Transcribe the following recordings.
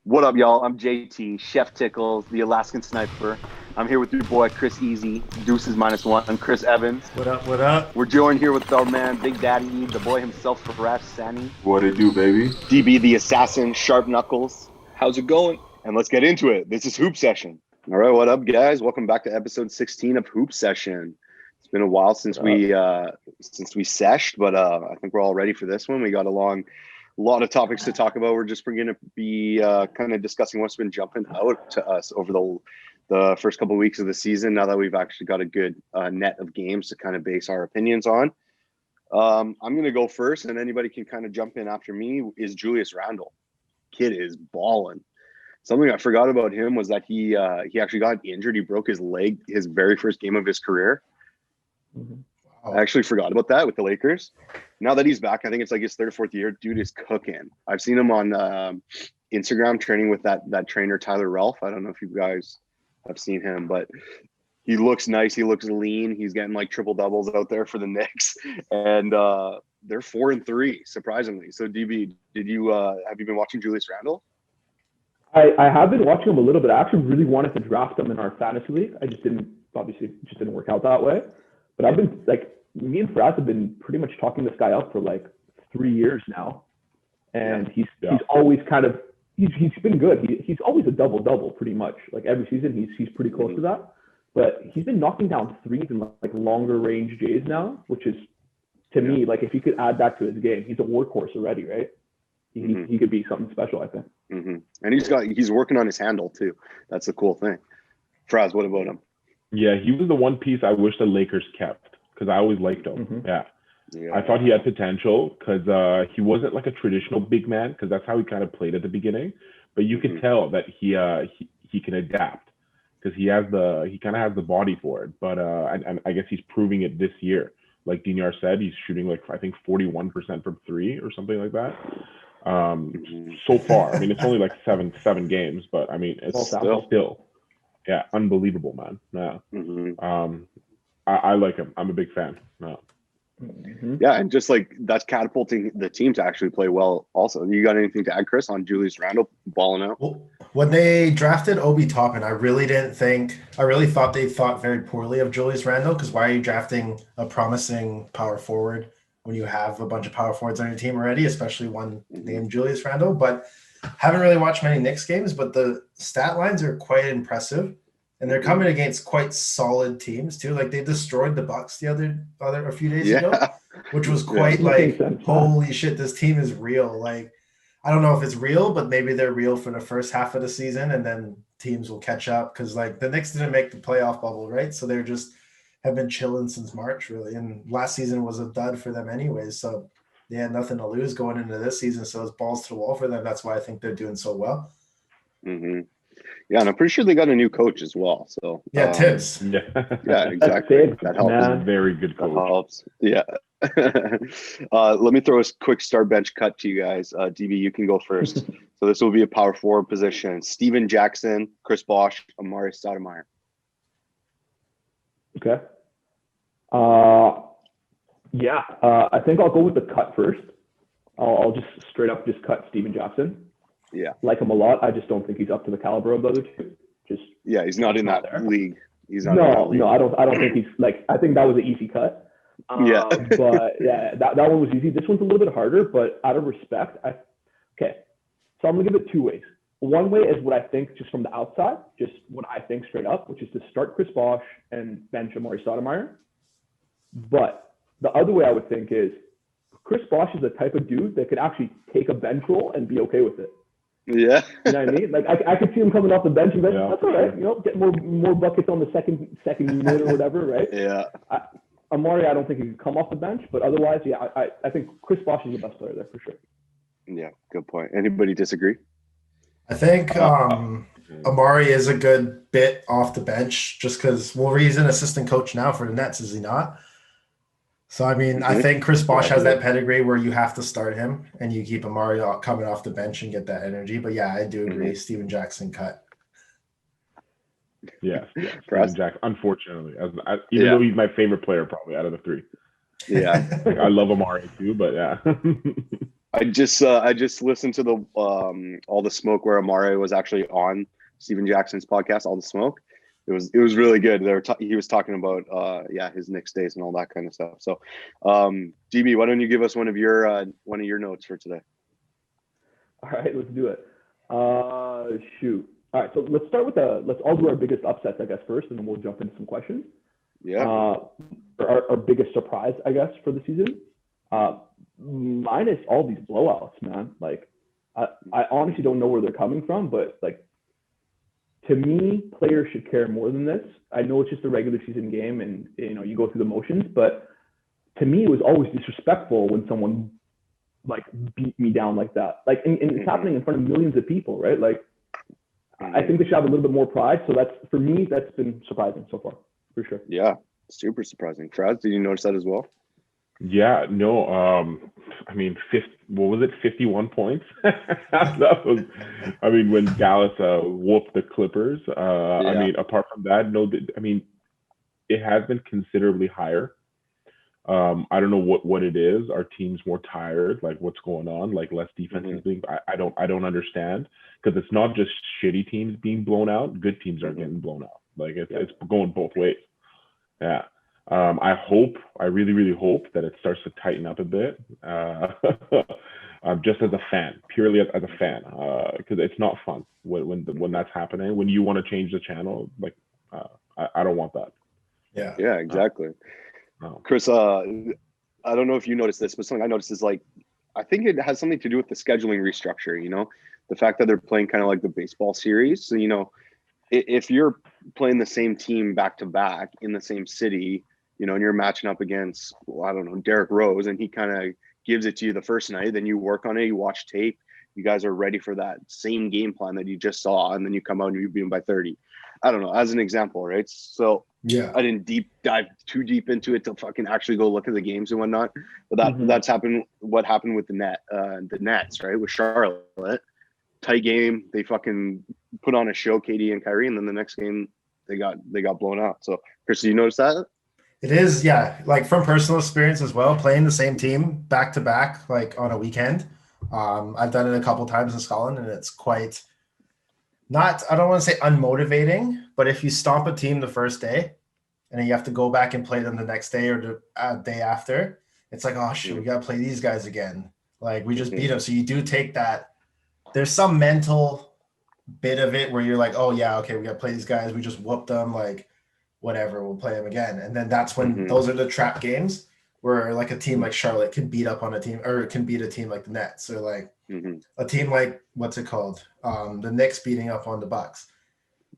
What up, y'all? I'm JT, Chef Tickles, the Alaskan Sniper. I'm here with your boy Chris Easy, Deuces -1, Chris Evans. What up? What up? We're joined here with our man, Big Daddy, the boy himself, Faraz Sani, What it do, baby? DB the Assassin, Sharp Knuckles. How's it going? And let's get into it. This is Hoop Session. All right, what up, guys? Welcome back to episode 16 of Hoop Session. It's been a while since we seshed, but I think we're all ready for this one. We got a lot of topics to talk about. We're just going to be kind of discussing what's been jumping out to us over the first couple of weeks of the season. Now that we've actually got a good net of games to kind of base our opinions on, I'm going to go first, and anybody can kind of jump in after me. Is Julius Randle? Kid is balling. Something I forgot about him was that he actually got injured. He broke his leg his very first game of his career. Mm-hmm. I actually forgot about that with the Lakers. Now that he's back, I think it's like his third or fourth year. Dude is cooking. I've seen him on Instagram training with that trainer, Tyler Ralph. I don't know if you guys have seen him, but he looks nice. He looks lean. He's getting like triple doubles out there for the Knicks. And they're 4-3, surprisingly. So DB, have you been watching Julius Randle? I have been watching him a little bit. I actually really wanted to draft him in our fantasy league. I just didn't work out that way. But I've been me and Faraz have been pretty much talking this guy up for like 3 years now, and he's always he's been good. He's always a double pretty much. Like every season, he's pretty close to that. But he's been knocking down threes in like longer range J's now, which is to me like if you could add that to his game, he's a workhorse already, right? He could be something special, I think. Mm-hmm. And he's working on his handle too. That's the cool thing. Faraz, what about him? Yeah, he was the one piece I wish the Lakers kept because I always liked him. Mm-hmm. Yeah, I thought he had potential because he wasn't like a traditional big man because that's how he kind of played at the beginning. But you could tell that he can adapt because he kind of has the body for it. But and I guess he's proving it this year. Like Dinyar said, he's shooting like I think 41% from three or something like that. So far, I mean, it's only like seven games, but I mean, it's still. Yeah, unbelievable, man. Yeah. Mm-hmm. I like him. I'm a big fan. No. Mm-hmm. Yeah, and just like that's catapulting the team to actually play well also. You got anything to add, Chris, on Julius Randle balling out? Well, when they drafted Obi Toppin, I really thought they thought very poorly of Julius Randle because why are you drafting a promising power forward when you have a bunch of power forwards on your team already, especially one named Julius Randle? But haven't really watched many Knicks games, but the stat lines are quite impressive, and they're coming against quite solid teams too. Like they destroyed the Bucks a few days ago, which was quite holy shit, this team is real. Like I don't know if it's real, but maybe they're real for the first half of the season, and then teams will catch up because like the Knicks didn't make the playoff bubble, right? So they're just have been chilling since March, really, and last season was a dud for them anyways. So they had nothing to lose going into this season, so it's balls to the wall for them. That's why I think they're doing so well. Mm-hmm. Yeah, and I'm pretty sure they got a new coach as well. So yeah, Tibbs. Yeah, exactly. That helps. That's a very good coach. That helps. Yeah. Let me throw a quick start bench cut to you guys. DB, you can go first. So this will be a power forward position. Steven Jackson, Chris Bosh, Amari Stoudemire. Okay. I think I'll go with the cut first. I'll just straight up cut Steven Jackson. Yeah. Like him a lot. I just don't think he's up to the caliber of the other two. He's not in that league. He's not. No, I don't think he's like. I think that was an easy cut. But yeah, that one was easy. This one's a little bit harder, but out of respect, okay. So I'm gonna give it two ways. One way is what I think just from the outside, just what I think straight up, which is to start Chris Bosh and bench Amari Stoudemire. But the other way I would think is Chris Bosh is the type of dude that could actually take a bench role and be okay with it. Yeah. You know what I mean? Like I could see him coming off the bench and that's all right. You know, get more buckets on the second unit or whatever, right? Yeah. Amari, I don't think he could come off the bench, but otherwise, yeah, I think Chris Bosh is the best player there for sure. Yeah, good point. Anybody disagree? I think Amari is a good bit off the bench just because, he's an assistant coach now for the Nets, is he not? So, I mean, I think Chris Bosh has that pedigree where you have to start him and you keep Amari coming off the bench and get that energy. But, yeah, I do agree. Steven Jackson cut. Yeah. Steven Jackson, unfortunately. Even though he's my favorite player probably out of the three. Yeah. I love Amari too, but yeah. I just listened to the All the Smoke where Amare was actually on Steven Jackson's podcast, All the Smoke. It was really good. He was talking about his Knicks days and all that kind of stuff. So, GB, why don't you give us one of your notes for today? All right, let's do it. Shoot. All right, so let's start with let's all do our biggest upsets, I guess, first, and then we'll jump into some questions. Yeah. Our biggest surprise, I guess, for the season. Minus all these blowouts, man. Like, I honestly don't know where they're coming from, but like, to me, players should care more than this. I know it's just a regular season game, and you go through the motions, but to me, it was always disrespectful when someone like beat me down like that. Like, and it's happening in front of millions of people, right? Like, I think they should have a little bit more pride. So for me, that's been surprising so far, for sure. Yeah, super surprising. Faraz, did you notice that as well? Yeah, no. I mean, what was it? 51 points. That was. I mean, when Dallas whooped the Clippers. I mean, apart from that, no. I mean, it has been considerably higher. I don't know what it is. Our team's more tired. Like, what's going on? Like, less defense is being. I don't understand, because it's not just shitty teams being blown out. Good teams are getting blown out. Like, it's going both ways. Yeah. I really, really hope that it starts to tighten up a bit. Just as a fan, purely as a fan, because it's not fun when that's happening. When you want to change the channel, like, I don't want that. Yeah, exactly. Chris, I don't know if you noticed this, but something I noticed is, like, I think it has something to do with the scheduling restructure. The fact that they're playing kind of like the baseball series. So, if you're playing the same team back to back in the same city, and you're matching up against, I don't know, Derrick Rose, and he kind of gives it to you the first night, then you work on it, you watch tape, you guys are ready for that same game plan that you just saw, and then you come out and you beat them by 30. I don't know, as an example, right? So yeah, I didn't dive too deep into it to fucking actually go look at the games and whatnot, but that's happened. What happened with the Nets, right? With Charlotte, tight game, they fucking put on a show, KD and Kyrie, and then the next game they got blown out. So, Chris, did you notice that? It is, yeah. Like, from personal experience as well, playing the same team back to back, like on a weekend. I've done it a couple times in Scotland, and it's quite not, I don't want to say unmotivating, but if you stomp a team the first day and then you have to go back and play them the next day or the day after, it's like, oh shit, we got to play these guys again. Like, we just beat them. So you do take that. There's some mental bit of it where you're like, oh yeah, okay, we got to play these guys. We just whooped them. Like, whatever, we'll play them again. And then that's when those are the trap games where, like, a team like Charlotte can beat up on a team, or can beat a team like the Nets, or like a team like, what's it called? The Knicks beating up on the Bucks.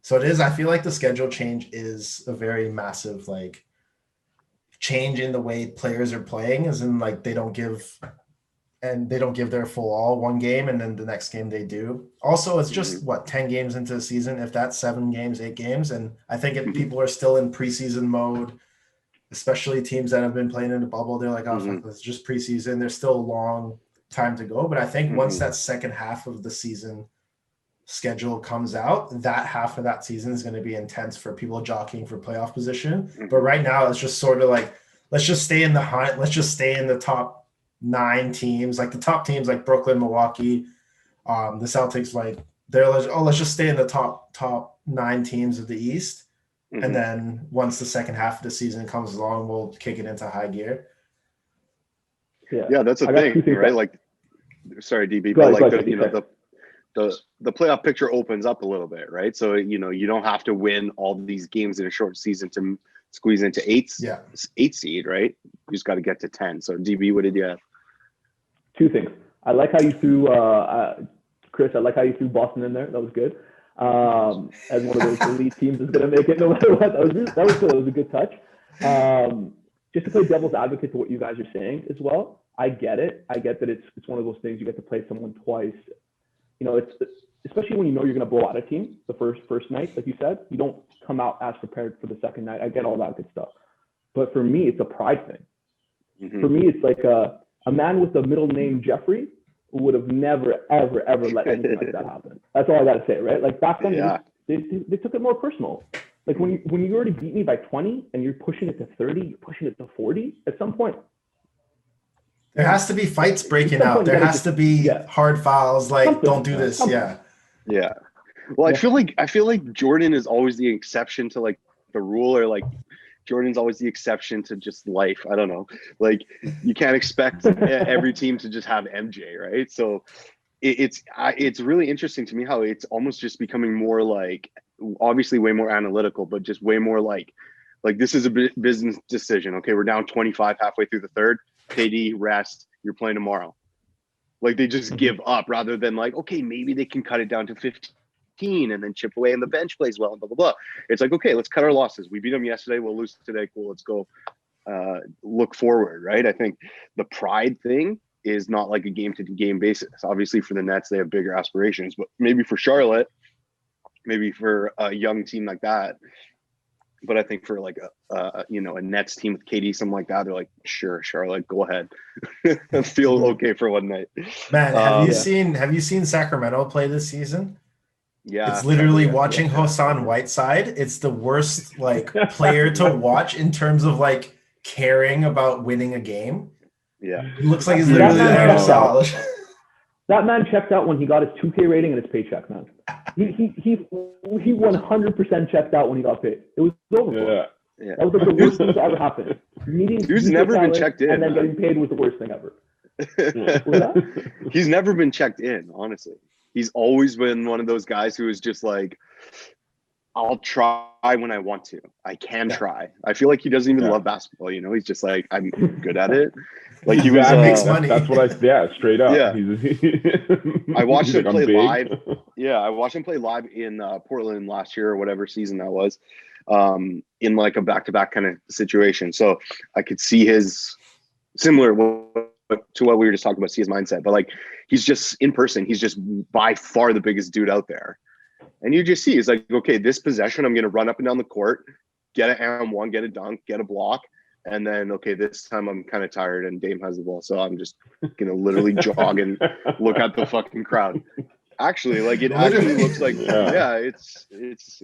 So it is, I feel like the schedule change is a very massive, like, change in the way players are playing, as in, like, they don't give their full all one game, and then the next game they do. Also, it's just 10 games into the season, if that's 7 games, 8 games. And I think if people are still in preseason mode, especially teams that have been playing in the bubble, they're like, oh, fuck, it's just preseason. There's still a long time to go. But I think once that second half of the season schedule comes out, that half of that season is going to be intense for people jockeying for playoff position. But right now, it's just sort of like, let's just stay in the hunt. Let's just stay in the top 9 teams, like the top teams like Brooklyn, Milwaukee, the Celtics, like, they're like, oh, let's just stay in the top 9 teams of the East. And then once the second half of the season comes along, we'll kick it into high gear. Yeah, that's a thing, right? Like, sorry, DB, but like, the playoff picture opens up a little bit, right? So, you don't have to win all these games in a short season to squeeze into 8 seed, right? You just got to get to 10. So, DB, what did you have? 2 things. I like how you threw, Chris, I like how you threw Boston in there. That was good. As one of those elite teams is going to make it no matter what. That was a good touch. Just to play devil's advocate to what you guys are saying as well, I get it. I get that it's one of those things, you get to play someone twice. It's especially when you're going to blow out a team the first night, like you said, you don't come out as prepared for the second night. I get all that good stuff. But for me, it's a pride thing. For me, it's like a man with the middle name Jeffrey would have never, ever, ever let anything like that happen. That's all I got to say, right? Like, back then, they took it more personal. Like, when you already beat me by 20 and you're pushing it to 30, you're pushing it to 40, at some point, There has to be fights breaking some out. point, There you gotta has to just- be yeah. hard fouls. Like, Something, don't do this. something. Yeah. Yeah. Well, I feel like Jordan is always the exception to like the rule, or like Jordan's always the exception to just life. I don't know. Like you can't expect every team to just have MJ, right? So it's really interesting to me how it's almost just becoming more like, obviously way more analytical, but just way more like this is a business decision. Okay, we're down 25 halfway through the third. KD, rest. You're playing tomorrow. Like they just give up rather than like, okay, maybe they can cut it down to 15 and then chip away and the bench plays well and blah, blah, blah. It's like, okay, let's cut our losses. We beat them yesterday. We'll lose today. Cool. Let's go look forward, right? I think the pride thing is not like a game to game basis. Obviously for the Nets, they have bigger aspirations, but maybe for Charlotte, maybe for a young team like that. But I think for like a Nets team with KD, something like that, they're like, sure, Charlotte, go ahead. Feel okay for one night. Man, have you seen Sacramento play this season? Yeah. It's literally watching Hassan Whiteside. It's the worst like player to watch in terms of like caring about winning a game. Yeah. He looks like he's literally there to solid. That man checked out when he got his 2K rating and his paycheck, man. He 100% checked out when he got paid. It was over. Yeah. That was like the worst thing to ever happen. He's never been checked in, and then man. getting paid was the worst thing ever. He's never been checked in, honestly. He's always been one of those guys who is just like, I'll try when I want to. I can try. I feel like he doesn't even love basketball. You know, he's just like, I'm good at it. Like he was. Makes money. That's what straight up. Yeah. I watched him play live. Yeah, I watched him play live in Portland last year or whatever season that was, in like a back-to-back kind of situation. So I could see his similar to what we were just talking about, see his mindset. But like, he's just in person. He's just by far the biggest dude out there. And you just see, he's like, okay, this possession, I'm going to run up and down the court, get an M1, get a dunk, get a block. And then, okay, this time I'm kind of tired and Dame has the ball. So I'm just going to literally jog and look at the fucking crowd. Actually, like it actually looks like, it's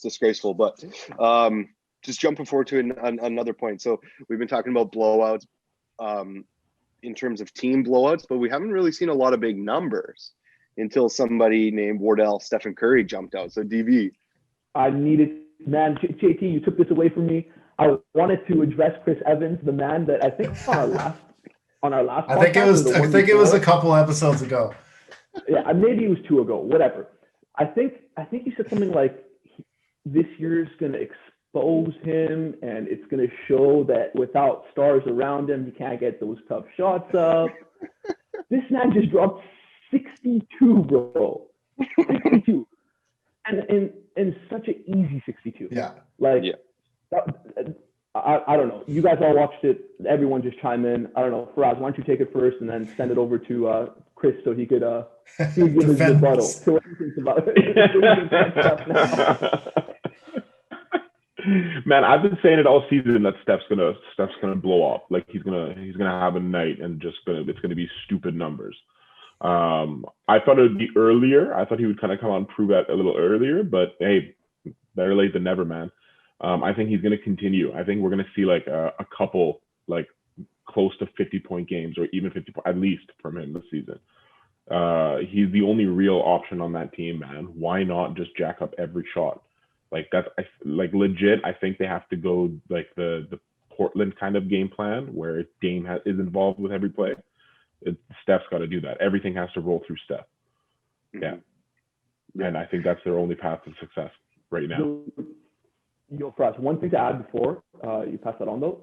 disgraceful. But just jumping forward to another point. So we've been talking about blowouts in terms of team blowouts, but we haven't really seen a lot of big numbers until somebody named Wardell Stephen Curry jumped out. So DB. I needed, man, JT, you took this away from me. I wanted to address Chris Evans, the man that I think on our last I think it was a couple episodes ago. Yeah, maybe it was 2 ago, whatever. I think you said something like this year's going to expose him and it's going to show that without stars around him, he can't get those tough shots up. This man just dropped 62, bro. 62. And such an easy 62. Yeah. Like, I don't know. You guys all watched it. Everyone just chime in. I don't know. Faraz, why don't you take it first and then send it over to Chris so he could give his rebuttal. So what he thinks about it. Man, I've been saying it all season that Steph's gonna blow up. Like he's gonna have a night and it's gonna be stupid numbers. I thought it would be earlier. I thought he would kind of come on and prove that a little earlier, but hey, better late than never, man. I think he's going to continue. I think we're going to see like a couple like close to 50-point games or even 50 at least from him this season. He's the only real option on that team, man. Why not just jack up every shot? Like that's like legit. I think they have to go like the Portland kind of game plan where Dame is involved with every play. Steph's got to do that. Everything has to roll through Steph. Yeah. And I think that's their only path to success right now. Yo, Faraz, one thing to add before you pass that on though.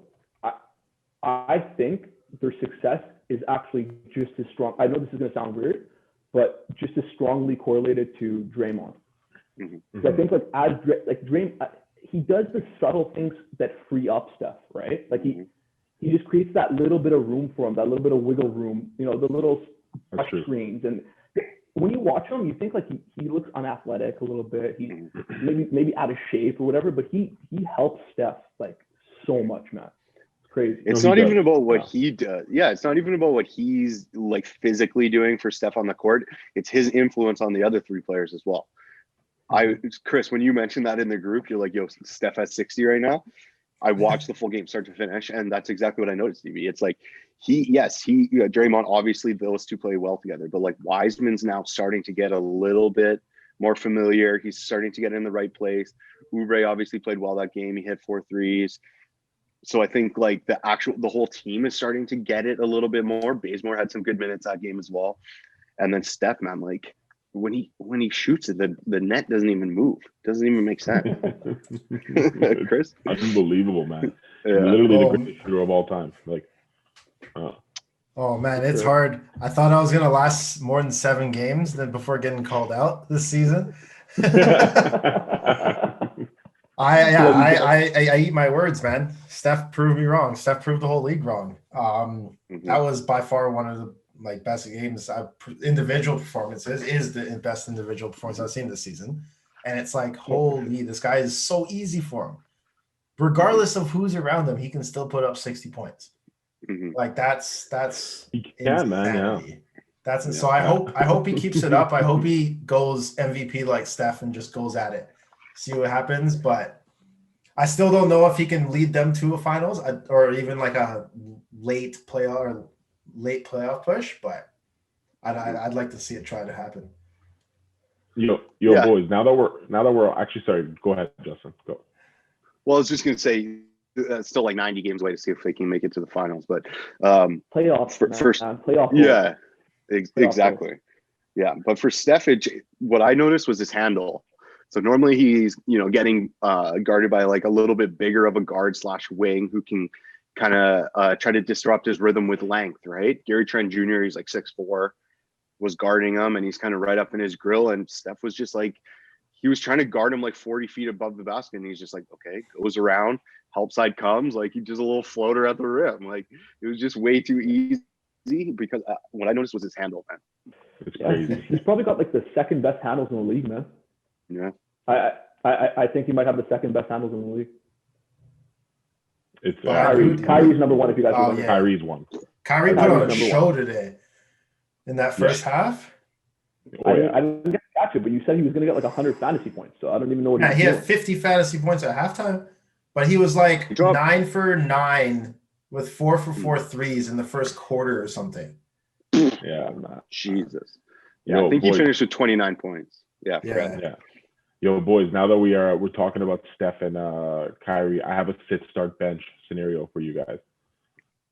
I think their success is actually just as strong. I know this is going to sound weird, but just as strongly correlated to Draymond. Mm-hmm. So I think he does the subtle things that free up Steph, right? Like he just creates that little bit of room for him, that little bit of wiggle room, you know, the little screens. And when you watch him, you think like he looks unathletic a little bit. He's maybe out of shape or whatever, but he helps Steph like so much, man. It's crazy. It's not even about what he does. Yeah, it's not even about what he's like physically doing for Steph on the court. It's his influence on the other three players as well. Chris, when you mentioned that in the group, you're like, yo, Steph has 60 right now. I watched the full game start to finish, and that's exactly what I noticed, DB. It's like Draymond, obviously those two play well together, but like Wiseman's now starting to get a little bit more familiar. He's starting to get in the right place. Oubre obviously played well that game. He hit 4 threes. So I think like the whole team is starting to get it a little bit more. Bazemore had some good minutes that game as well. And then Steph, man, like when he shoots it, the net doesn't even move. Doesn't even make sense. Chris? Unbelievable, man. Yeah. Literally the greatest shooter of all time. Like Oh man, it's hard. I thought I was gonna last more than 7 games before getting called out this season. I eat my words, man. Steph proved me wrong. Steph proved the whole league wrong. That was by far one of the best games. Individual performances is the best individual performance I've seen this season, and it's like, holy, this guy is so easy for him. Regardless of who's around him, he can still put up 60 points. Like that's he can, man. Yeah. So I hope he keeps it up. I hope he goes MVP like Steph and just goes at it. See what happens, but I still don't know if he can lead them to a finals or even like a late playoff push. But I'd like to see it try to happen. Boys. Now that we're actually sorry. Go ahead, Justin. Go. Well, I was just gonna say, still like 90 games away to see if they can make it to the finals. But playoffs first, playoff. Yeah, exactly. Yeah, but for Steph, what I noticed was his handle. So normally he's, getting guarded by like a little bit bigger of a guard / wing who can kind of try to disrupt his rhythm with length, right? Gary Trent Jr., he's like 6'4", was guarding him, and he's kind of right up in his grill. And Steph was just like, he was trying to guard him like 40 feet above the basket, and he's just like, okay, goes around, help side comes, like he just a little floater at the rim. Like it was just way too easy because what I noticed was his handle, man. It's crazy. He's probably got like the second best handles in the league, man. Yeah. I think he might have the second best handles in the league. It's Kyrie's number one if you guys remember. Yeah. Kyrie's one. Kyrie put on a show today in that first half. I didn't get to catch it, but you said he was going to get like 100 fantasy points, so I don't even know what he had 50 fantasy points at halftime, but he was like 9 for 9 with 4 for 4 threes in the first quarter or something. Yeah, Jesus. Yeah, I think he finished with 29 points. Yeah. Yo, boys, now that we're talking about Steph and Kyrie, I have a sit-start bench scenario for you guys.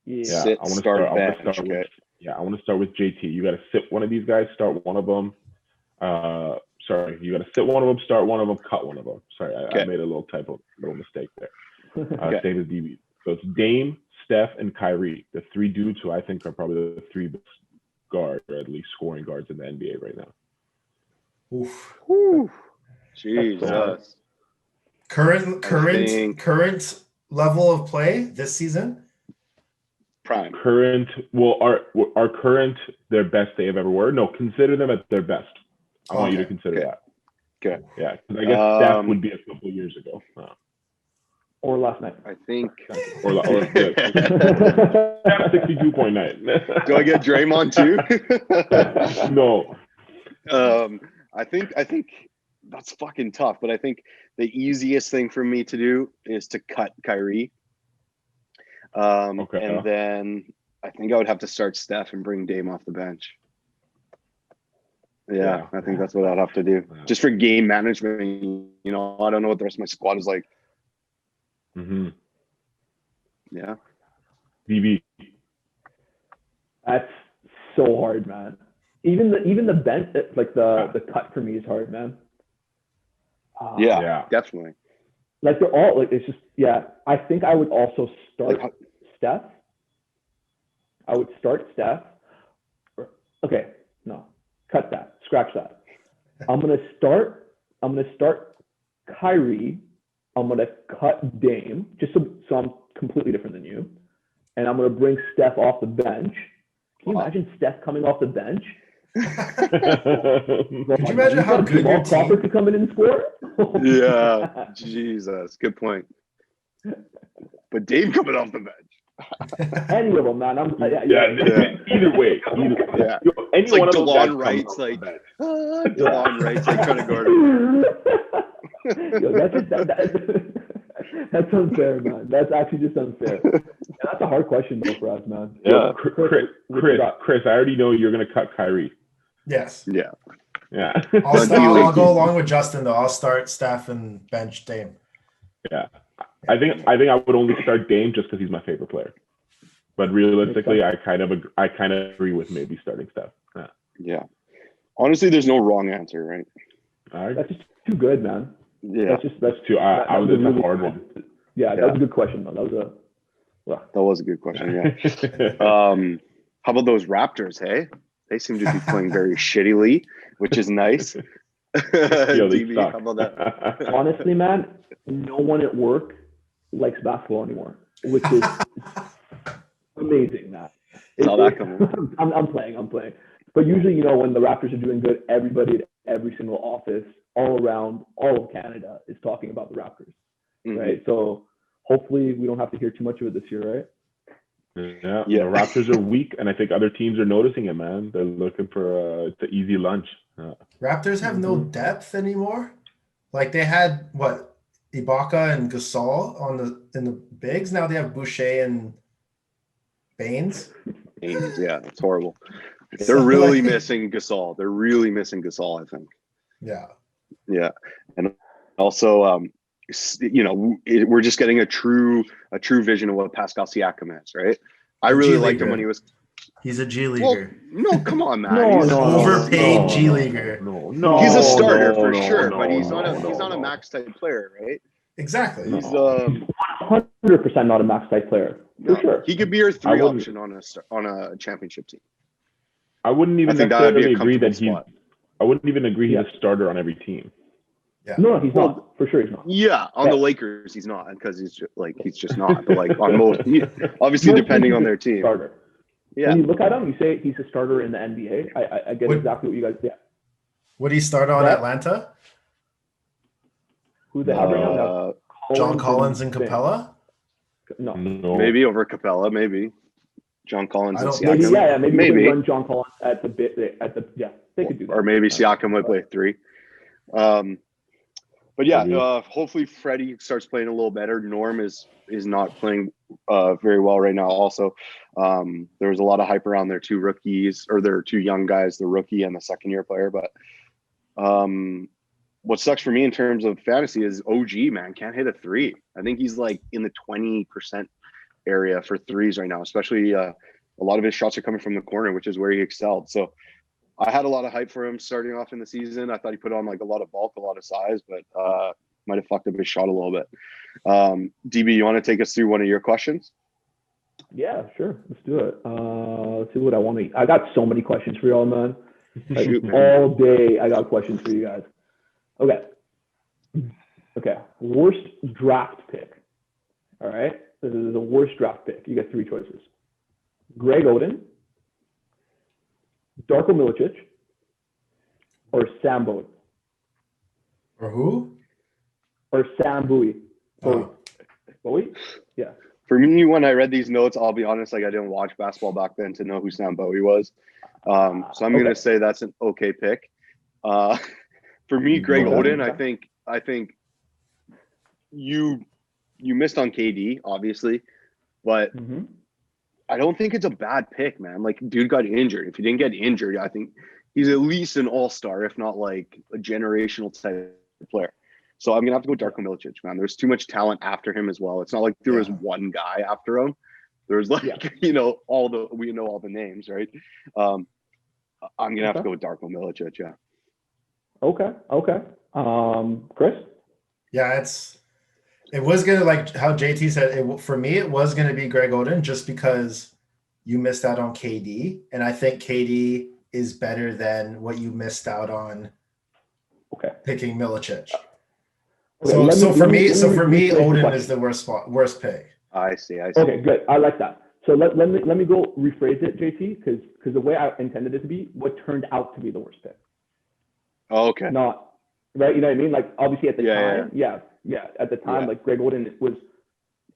Yeah, I want to start with JT. You got to sit one of these guys, start one of them. You got to sit one of them, start one of them, cut one of them. Sorry, I made a little mistake there. Same as DB. So it's Dame, Steph, and Kyrie, the 3 dudes who I think are probably the 3 best guards, or at least scoring guards in the NBA right now. Oof. Whew. Jesus. Current level of play this season? Prime. Our current, their best they have ever were. No, consider them at their best. I want you to consider that. Okay. Yeah, because I guess Steph would be a couple years ago. Or last night. I think. Or 62.9. Do I get Draymond too? No. I think that's fucking tough, but I think the easiest thing for me to do is to cut Kyrie. And then I think I would have to start Steph and bring Dame off the bench. Yeah, I think that's what I'd have to do. Just for game management, I don't know what the rest of my squad is like. Mm-hmm. Yeah. BB. That's so hard, man. Even the bench, like the cut for me is hard, man. Yeah, definitely. Like they're all like, it's just, I think I would also start Steph. I would start Steph. Okay, no, cut that, scratch that. I'm gonna start Kyrie. I'm gonna cut Dame, just so I'm completely different than you, and I'm gonna bring Steph off the bench. Can you imagine Steph coming off the bench? Could you imagine how good your team could come in and score? Yeah, Jesus, good point. But Dame coming off the bench. Any of them, man. Either way. It's like DeLon Wright's like, DeLon Wright's like trying to guard him. Yo, that's That's unfair, man. That's actually just unfair. And that's a hard question though for us, man. Yeah. Chris, I already know you're gonna cut Kyrie. Yes. Yeah. Yeah. I'll go along with Justin though. I'll start Steph and bench Dame. Yeah. I think I would only start Dame just because he's my favorite player. But realistically, I kind of agree with maybe starting Steph. Yeah. Yeah. Honestly, there's no wrong answer, right? That's just too good, man. Yeah. That's too. I was a hard one. Yeah, that was a good question though. That was a good question. Yeah. How about those Raptors? Hey, they seem to be playing very shittily, which is nice. DB, how about that? Honestly, man, no one at work likes basketball anymore, which is amazing, man. Saw that coming. I'm playing. But usually, when the Raptors are doing good, everybody at every single office all around all of Canada is talking about the Raptors, right? So hopefully we don't have to hear too much of it this year, right? Yeah. The Raptors are weak, and I think other teams are noticing it, man. They're looking for it's an easy lunch. Raptors have no depth anymore. Like they had Ibaka and Gasol in the bigs. Now they have Boucher and Baines. Yeah, it's horrible. They're really missing Gasol. They're really missing Gasol, I think. Yeah. Yeah, and also, we're just getting a true vision of what Pascal Siakam is, right? I really liked him when he was. He's a G leaguer. Well, no, come on, man. He's an overpaid G leaguer. No, he's a starter for sure, but he's not a max type player, right? Exactly. He's 100% not a max type player. For sure. He could be your 3 option on a championship team. I wouldn't even necessarily agree that he's. I wouldn't even agree he's a starter on every team. Yeah. No, he's not. For sure, he's not. Yeah, on the Lakers, he's not because he's just not. But like on most, obviously depending on their team. Starter. Yeah. When you look at him, you say he's a starter in the NBA. I get exactly what you guys. Yeah. Would he start on Atlanta? Who they have right now? John Collins and Capella? No. Maybe over Capella, maybe. John Collins and Siakam. Maybe run John Collins at the they could do that. Or maybe Siakam would play 3. But yeah, hopefully Freddie starts playing a little better. Norm is not playing very well right now. Also, there was a lot of hype around their 2 rookies, or their 2 young guys, the rookie and the second-year player. But what sucks for me in terms of fantasy is OG, man, can't hit a 3. I think he's like in the 20% area for 3s right now, especially a lot of his shots are coming from the corner, which is where he excelled. So I had a lot of hype for him starting off in the season. I thought he put on like a lot of bulk, a lot of size, but might have fucked up his shot a little bit. DB, you want to take us through one of your questions? Yeah, sure. Let's do it. Let's see what I want to. I got so many questions for y'all, man. Like, all day, I got questions for you guys. Okay. Worst draft pick. All right. This is the worst draft pick. You got 3 choices: Greg Oden, Darko Milicic, or Sam Bowie. Or who? Or Sam Bowie. Bowie? Yeah. For me, when I read these notes, I'll be honest, like I didn't watch basketball back then to know who Sam Bowie was. So I'm going to say that's an okay pick. For me, Greg Oden, I think you missed on KD, obviously, but I don't think it's a bad pick, man. Like, dude got injured. If he didn't get injured, I think he's at least an all-star, if not like a generational type of player. So I'm gonna have to go Darko Milicic, man. There's too much talent after him as well. It's not like there was one guy after him. There's like we know all the names, right? I'm gonna have to go with Darko Milicic, yeah. Okay. Chris? Yeah, it was gonna, like how JT said, for me it was gonna be Greg Oden, just because you missed out on KD, and I think KD is better than what you missed out on picking Milicic. So for me, Oden is the worst pick. I see. Okay, good. I like that. So let me go rephrase it, JT, because the way I intended it to be, what turned out to be the worst pick. Oh, okay. Not right. You know what I mean? Like, obviously at the time, at the time, like Greg Oden was,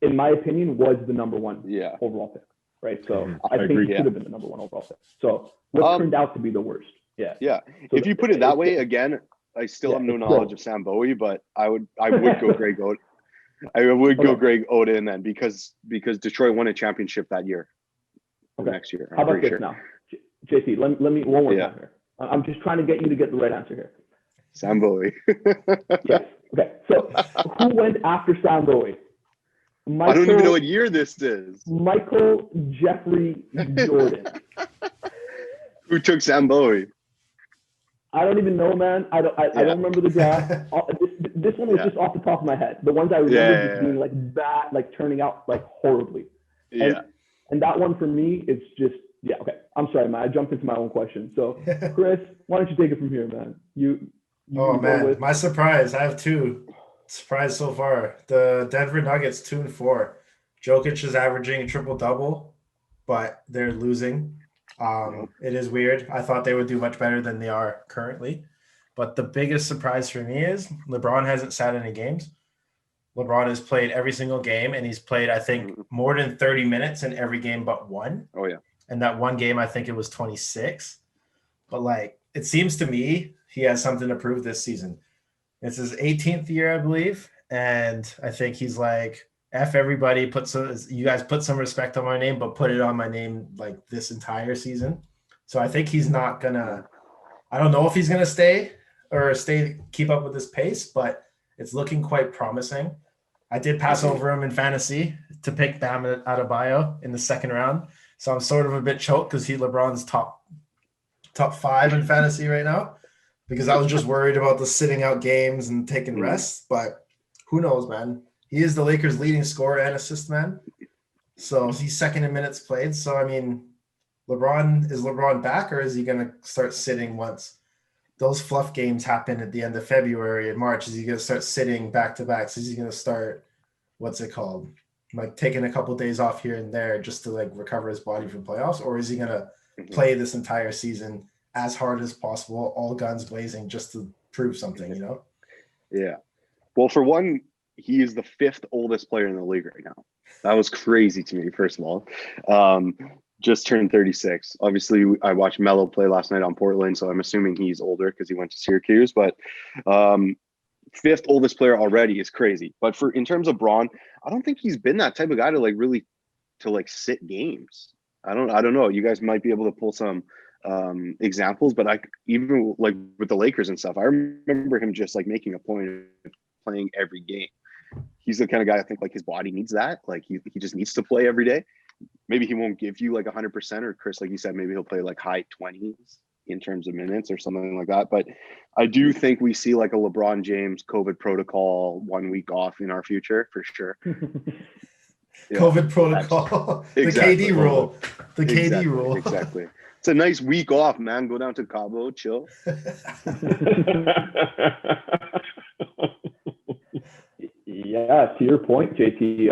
in my opinion, was the number 1 overall pick. Right. So I think he should have been the number 1 overall pick. So what turned out to be the worst? Yeah. Yeah. So if you put it that way, again, I still have no knowledge of Sam Bowie, but I would go Greg Oden. I would go Okay. Greg Oden then because Detroit won a championship that year. Okay. Next year. How I'm about pretty this sure. now? JT, let me one more Yeah. time here. I'm just trying to get you to get the right answer here. Sam Bowie. Yes. Okay. So who went after Sam Bowie? I don't even know what year this is. Michael Jeffrey Jordan. Who took Sam Bowie? I don't even know, man. I don't remember the draft. This one was just off the top of my head. The ones I remember just being like bad, like turning out like horribly. Yeah. And that one for me is just okay. I'm sorry, man. I jumped into my own question. So Chris, why don't you take it from here, man? You Oh go man, with my surprise. I have two surprise so far. The Denver Nuggets 2-4. Jokic is averaging a triple double, but they're losing. It is weird. I thought they would do much better than they are currently. But the biggest surprise for me is LeBron hasn't sat any games. LeBron has played every single game, and he's played, I think, more than 30 minutes in every game but one. Oh, yeah. And that one game, I think it was 26. But, like, it seems to me he has something to prove this season. It's his 18th year, I believe. And I think he's like, F everybody, you guys put some respect on my name, but put it on my name like this entire season. So I think he's not gonna, I don't know if he's gonna keep up with this pace, but it's looking quite promising. I did pass over him in fantasy to pick Bam Adebayo in the second round. So I'm sort of a bit choked because LeBron's top 5 in fantasy right now, because I was just worried about the sitting out games and taking rests. But who knows, man? He is the Lakers' leading scorer and assist man. So he's second in minutes played. So, I mean, is LeBron back, or is he going to start sitting once those fluff games happen at the end of February and March? Is he going to start sitting back-to-back? So is he going to start, what's it called, like taking a couple of days off here and there just to like recover his body for playoffs? Or is he going to play this entire season as hard as possible, all guns blazing, just to prove something, you know? Yeah. Well, for one, he is the 5th oldest player in the league right now. That was crazy to me, first of all. Just turned 36. Obviously, I watched Melo play last night on Portland, so I'm assuming he's older because he went to Syracuse. But 5th oldest player already is crazy. But in terms of Bron, I don't think he's been that type of guy to sit games. I don't know. You guys might be able to pull some examples, but even like with the Lakers and stuff, I remember him just like making a point of playing every game. He's the kind of guy I think like his body needs that. Like he just needs to play every day. Maybe he won't give you like 100%, or Chris, like you said, maybe he'll play like high 20s in terms of minutes or something like that. But I do think we see like a LeBron James COVID protocol 1 week off in our future for sure. Yeah, COVID protocol, exactly. The KD rule, KD rule. Exactly. It's a nice week off, man. Go down to Cabo, chill. Yeah, to your point, JT,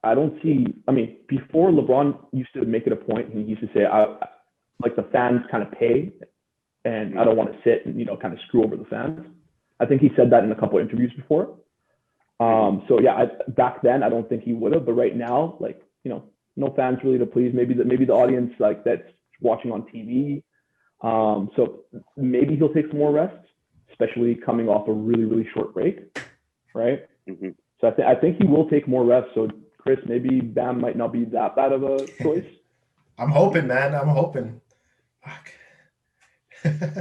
I don't see, I mean, before LeBron used to make it a point, he used to say, like the fans kind of pay and I don't want to sit and, kind of screw over the fans. I think he said that in a couple of interviews before. So yeah, back then, I don't think he would have, but right now, like, no fans really to please. Maybe the audience like that's watching on TV. So maybe he'll take some more rest, especially coming off a really, really short break, right? Mm-hmm. So I think he will take more rest. So Chris, maybe Bam might not be that bad of a choice. I'm hoping, man. I'm hoping. Fuck.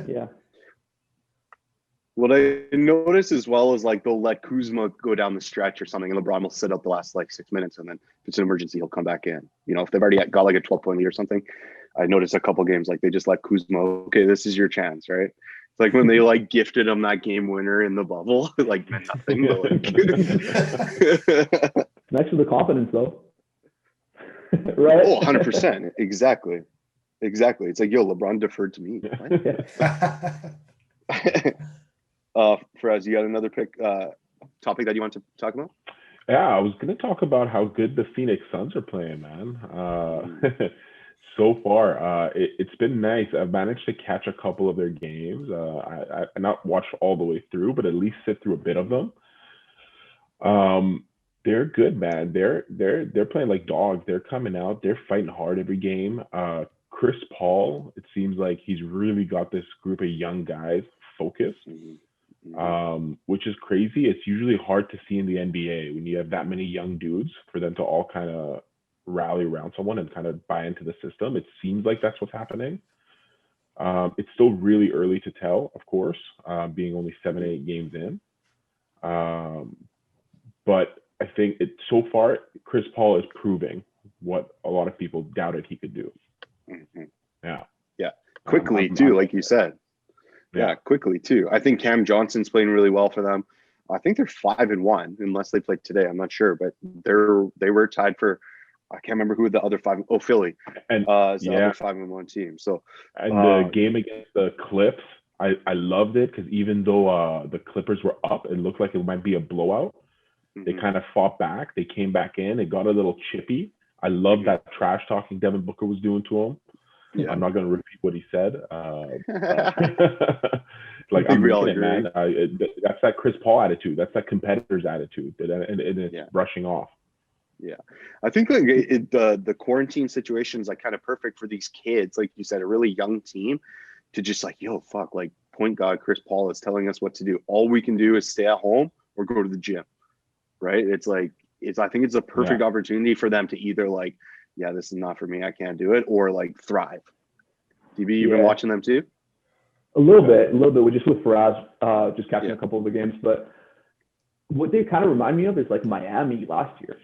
Yeah. What I noticed as well is like they'll let Kuzma go down the stretch or something, and LeBron will sit up the last like 6 minutes, and then if it's an emergency, he'll come back in. If they've already got like a 12-point lead or something, I noticed a couple games like they just let Kuzma. Okay, this is your chance, right? It's like when they like gifted him that game winner in the bubble, like meant nothing. But, like... Nice for the confidence, though. Right? Oh, 100%. Exactly. It's like, yo, LeBron deferred to me. Faraz, you got another topic that you want to talk about? Yeah, I was going to talk about how good the Phoenix Suns are playing, man. So far, it's been nice. I've managed to catch a couple of their games. I not watched all the way through, but at least sit through a bit of them. They're good, man. They're playing like dogs. They're coming out. They're fighting hard every game. Chris Paul, it seems like he's really got this group of young guys focused. which is crazy. It's usually hard to see in the NBA when you have that many young dudes for them to all kind of rally around someone and kind of buy into the system. It seems like that's what's happening. It's still really early to tell, of course, being only 7-8 games in. But I think so far, Chris Paul is proving what a lot of people doubted he could do. Yeah. Quickly too, like you said. Yeah, quickly too. I think Cam Johnson's playing really well for them. I think they're 5-1, unless they played today. I'm not sure, but they were tied for. I can't remember who the other five. Oh, Philly. And is the other 5-1 team. So, and the game against the Clips, I loved it because even though the Clippers were up, it looked like it might be a blowout. They kind of fought back. They came back in. It got a little chippy. I love that trash talking Devin Booker was doing to him. Yeah. I'm not going to repeat what he said. Like I'm looking at, man. That's that Chris Paul attitude. That's that competitor's attitude, and it's brushing off. Yeah, I think like the quarantine situation is like kind of perfect for these kids, like you said, a really young team, to just like, yo, fuck, like point guard Chris Paul is telling us what to do. All we can do is stay at home or go to the gym, right? It's like I think it's a perfect opportunity for them to either like, yeah, this is not for me, I can't do it, or like thrive. DB, you've been watching them too? A little bit. We're just with Faraz, just catching a couple of the games. But what they kind of remind me of is like Miami last year,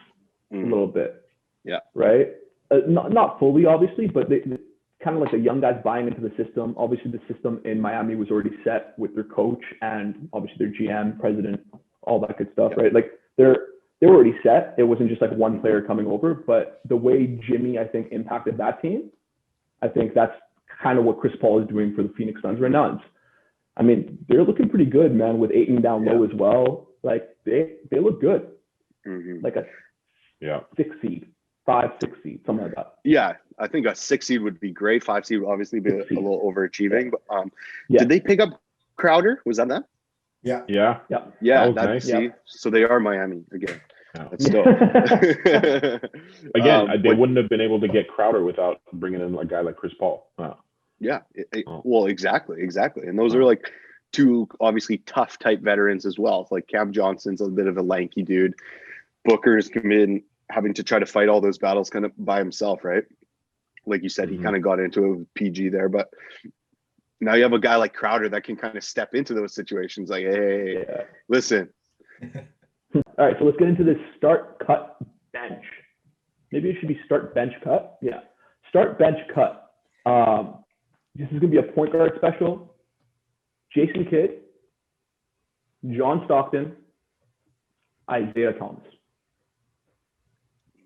a little bit. Yeah. Right? Not fully, obviously, but they kind of like the young guys buying into the system. Obviously, the system in Miami was already set with their coach and obviously their GM, president, all that good stuff, right? Like they were already set. It wasn't just like one player coming over, but the way Jimmy, I think, impacted that team, I think that's kind of what Chris Paul is doing for the Phoenix Suns right now. I mean, they're looking pretty good, man, with Ayton down low as well. Like they look good. Like a 6 seed, 5-6 seed, something like that. Yeah, I think a 6 seed would be great. 5 seed would obviously be a little overachieving. But did they pick up Crowder? Was that them? Yeah. That was nice. See, so they are Miami again. That's still again. They wouldn't have been able to get Crowder without bringing in a guy like Chris Paul. Yeah. Well, exactly. And those are like two obviously tough type veterans as well. It's like Cam Johnson's a bit of a lanky dude. Booker's committed having to try to fight all those battles kind of by himself, right? Like you said, he kind of got into it with PG there, but now you have a guy like Crowder that can kind of step into those situations. Like, hey, listen. All right, so let's get into this start, cut, bench. Maybe it should be start, bench, cut. Yeah, start, bench, cut. This is going to be a point guard special. Jason Kidd, John Stockton, Isaiah Thomas.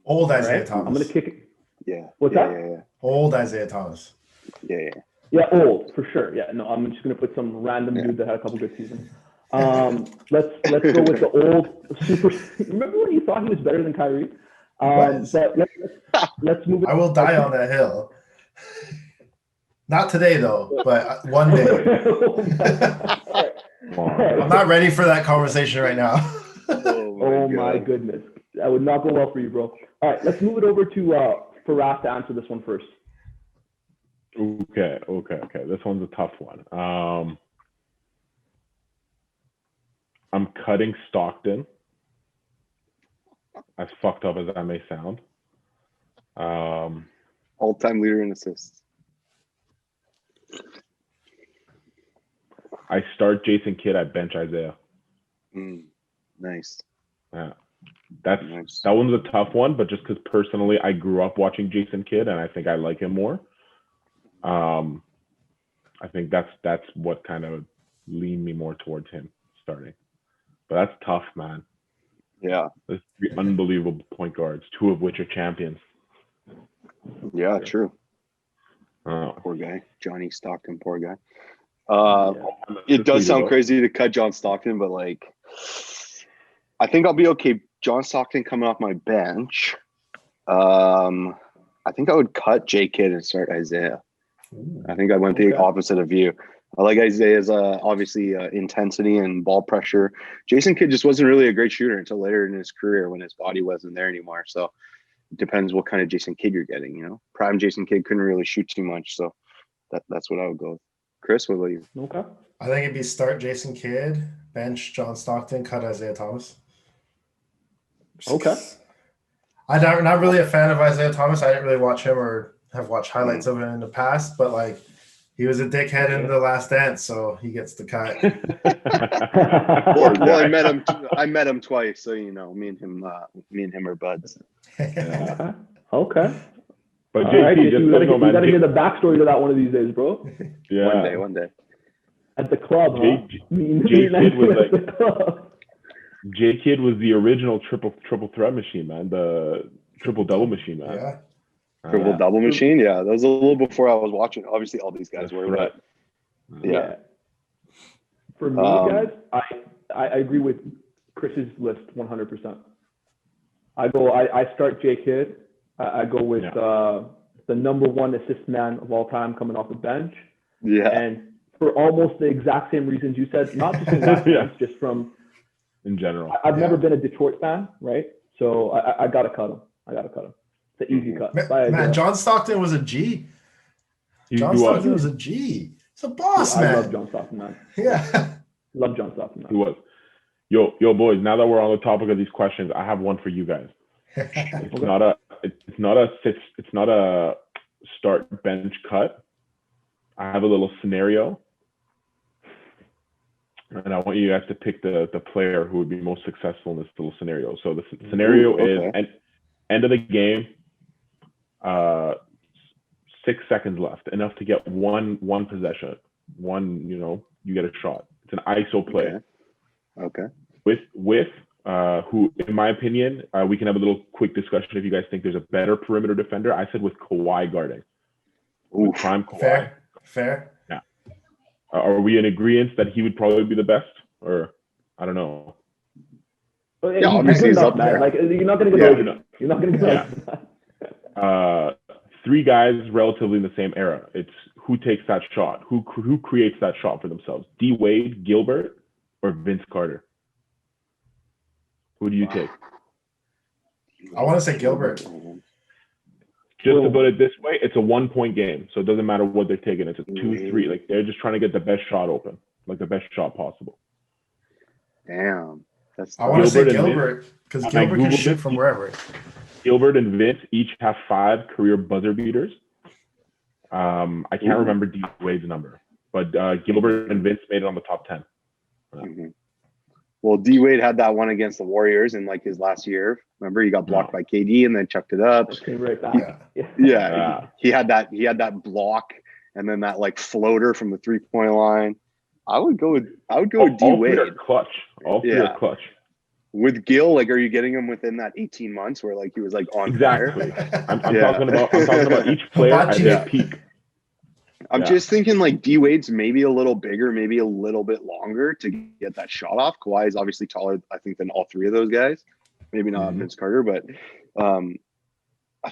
Old Isaiah Thomas. I'm going to kick it. Yeah. What's that? Yeah. Old Isaiah Thomas. Yeah, old, for sure. Yeah, no, I'm just going to put some random dude that had a couple good seasons. Let's go with the old super. Remember when you thought he was better than Kyrie? But let's move it. I will die on that hill. Not today though, but one day. I'm not ready for that conversation right now. Oh my goodness, that would not go well for you, bro. All right, let's move it over to Faraz to answer this one first. Okay. This one's a tough one. I'm cutting Stockton, as fucked up as that may sound. All-time leader in assists. I start Jason Kidd, I bench Isaiah. Nice. Yeah. That one's a tough one, but just because personally I grew up watching Jason Kidd and I think I like him more. I think that's what kind of leaned me more towards him starting. But that's tough, man. Yeah. There's 3 unbelievable point guards, 2 of which are champions. Yeah, true. Poor guy. Johnny Stockton, poor guy. It does sound crazy to cut John Stockton, but like I think I'll be okay. John Stockton coming off my bench. I think I would cut J Kidd and start Isaiah. I think I went the opposite of you. I like Isaiah's obviously intensity and ball pressure. Jason Kidd just wasn't really a great shooter until later in his career when his body wasn't there anymore. So it depends what kind of Jason Kidd you're getting, you know. Prime Jason Kidd couldn't really shoot too much. So that's what I would go with. Chris, what about you? Okay. I think it'd be start Jason Kidd, bench John Stockton, cut Isaiah Thomas. Okay. I'm not really a fan of Isaiah Thomas. I didn't really watch him or have watched highlights of him in the past, but like he was a dickhead in The Last Dance, so he gets the cut. Well, I met him twice, so me and him are buds. Yeah. Okay. But Right, JT, just you so you know, man. gotta hear the backstory to that one of these days, bro. Yeah. One day. At the club, huh? J-Kid was like J-Kid was the original triple threat machine, man. The triple double machine, man. Yeah. Triple double machine. Yeah, that was a little before I was watching. Obviously, all these guys were. Right. Yeah. For me, guys, I agree with Chris's list 100%. I start J-Kid. I go with the number one assist man of all time coming off the bench. Yeah. And for almost the exact same reasons you said, not just in that sense, just from in general. I've never been a Detroit fan, right? So I gotta cut him. It's an easy cut. Man, John Stockton was a G. John Stockton was a G. He's a boss, man. I love John Stockton, man. Yeah. Love John Stockton, man. He was. Yo, boys. Now that we're on the topic of these questions, I have one for you guys. It's not a start bench cut. I have a little scenario, and I want you guys to pick the player who would be most successful in this little scenario. So the scenario is end of the game, 6 seconds left, enough to get one possession. You get a shot. It's an ISO play. Okay. With who, in my opinion, we can have a little quick discussion if you guys think there's a better perimeter defender. I said with Kawhi guarding. With prime Kawhi. Fair. Yeah. Are we in agreement that he would probably be the best, or I don't know? Yeah, obviously he's up there. Like you're not gonna go. You're not gonna go. Yeah. 3 guys relatively in the same era. It's who takes that shot, who creates that shot for themselves. D Wade, Gilbert, or Vince Carter. Who do you take? I want to say Gilbert. Just to put it this way, it's a 1-point game, so it doesn't matter what they're taking. It's a 2-3. Like they're just trying to get the best shot open, like the best shot possible. Damn, I want to say Gilbert because Gilbert can shoot from wherever. Gilbert and Vince each have 5 career buzzer beaters. I can't remember D Wade's number, but Gilbert and Vince made it on the top 10. Well, D Wade had that one against the Warriors in like his last year. Remember, he got blocked by KD and then chucked it up. He had that block and then that like floater from the 3-point line. I would go with D Wade. Clutch. All three are clutch. With Gil, like, are you getting him within that 18 months where like he was like on fire? I'm talking about each player at their peak. I'm just thinking like D Wade's maybe a little bigger, maybe a little bit longer to get that shot off. Kawhi is obviously taller, I think, than all 3 of those guys. Maybe not Vince Carter, but I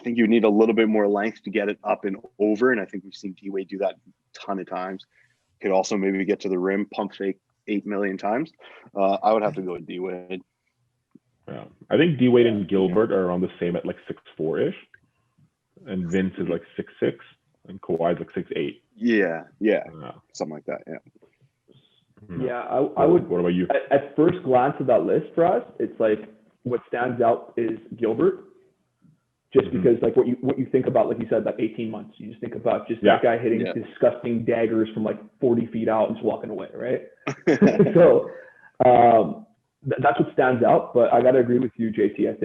think you need a little bit more length to get it up and over. And I think we've seen D Wade do that a ton of times. Could also maybe get to the rim, pump fake 8 million times. I would have to go with D Wade. Yeah, I think D Wade and Gilbert are on the same at like 6'4" ish, and Vince is like 6'6", and Kawhi's like 6'8". Yeah, something like that. Yeah, I would. What about you? At first glance of that list for us, it's like what stands out is Gilbert, just because like what you think about, like you said, that 18 months. You just think about that guy hitting disgusting daggers from like 40 feet out and just walking away, right? So that's what stands out. But I gotta agree with you, JT. I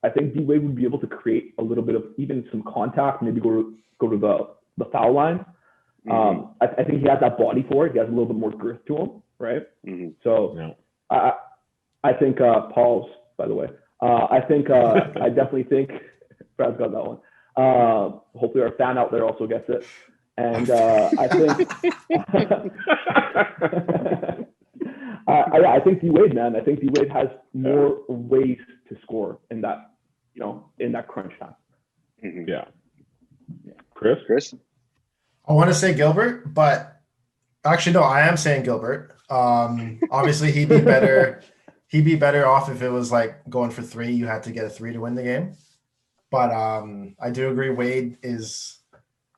think D Wade would be able to create a little bit of even some contact, maybe go to the foul line. I think he has that body for it. He has a little bit more girth to him, right? So I think Paul's, by the way. I definitely think Brad's got that one. Hopefully our fan out there also gets it. And I think D Wade, man. I think D Wade has more ways to score in that, in that crunch time. Yeah. Chris? I want to say Gilbert, but actually, no, I am saying Gilbert. Obviously, he'd be better. He'd be better off if it was like going for 3. You had to get a 3 to win the game. But I do agree. Wade is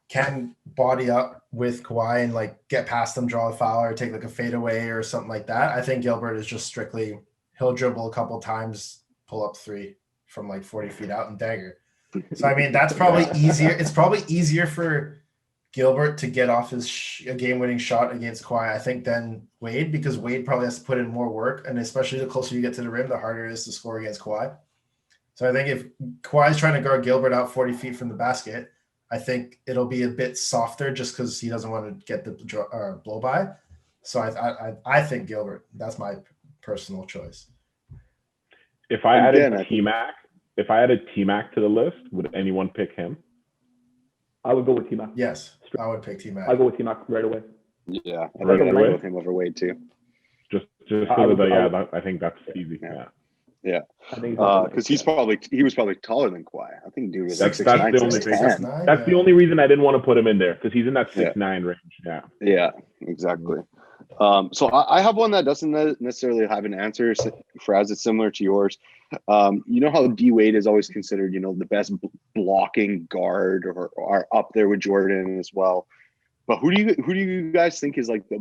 can body up with Kawhi and like get past them, draw a foul, or take like a fadeaway or something like that. I think Gilbert is just strictly he'll dribble a couple times, pull up three from like 40 feet out and dagger. So I mean that's probably easier. It's probably easier for Gilbert to get off his game-winning shot against Kawhi, I think, than Wade, because Wade probably has to put in more work, and especially the closer you get to the rim, the harder it is to score against Kawhi. So I think if Kawhi's trying to guard Gilbert out 40 feet from the basket, I think it'll be a bit softer just because he doesn't want to get the blow by. So I think Gilbert. That's my personal choice. If I added T-Mac to the list, would anyone pick him? I would go with T-Mac. Yes, I would pick T-Mac. I go with T-Mac right away. Yeah, I Right think I'd away? go with him over Wade too. I think that's easy. Yeah. I think because he was probably taller than Kawhi. I think dude was That's like 6'9", the only thing. 6'10". That's the only reason I didn't want to put him in there, because he's in that 6'9" range. Yeah. Yeah, exactly. So I have one that doesn't necessarily have an answer. Faraz, it's similar to yours. You know how D Wade is always considered, the best blocking guard, or up there with Jordan as well. But who do you guys think is like the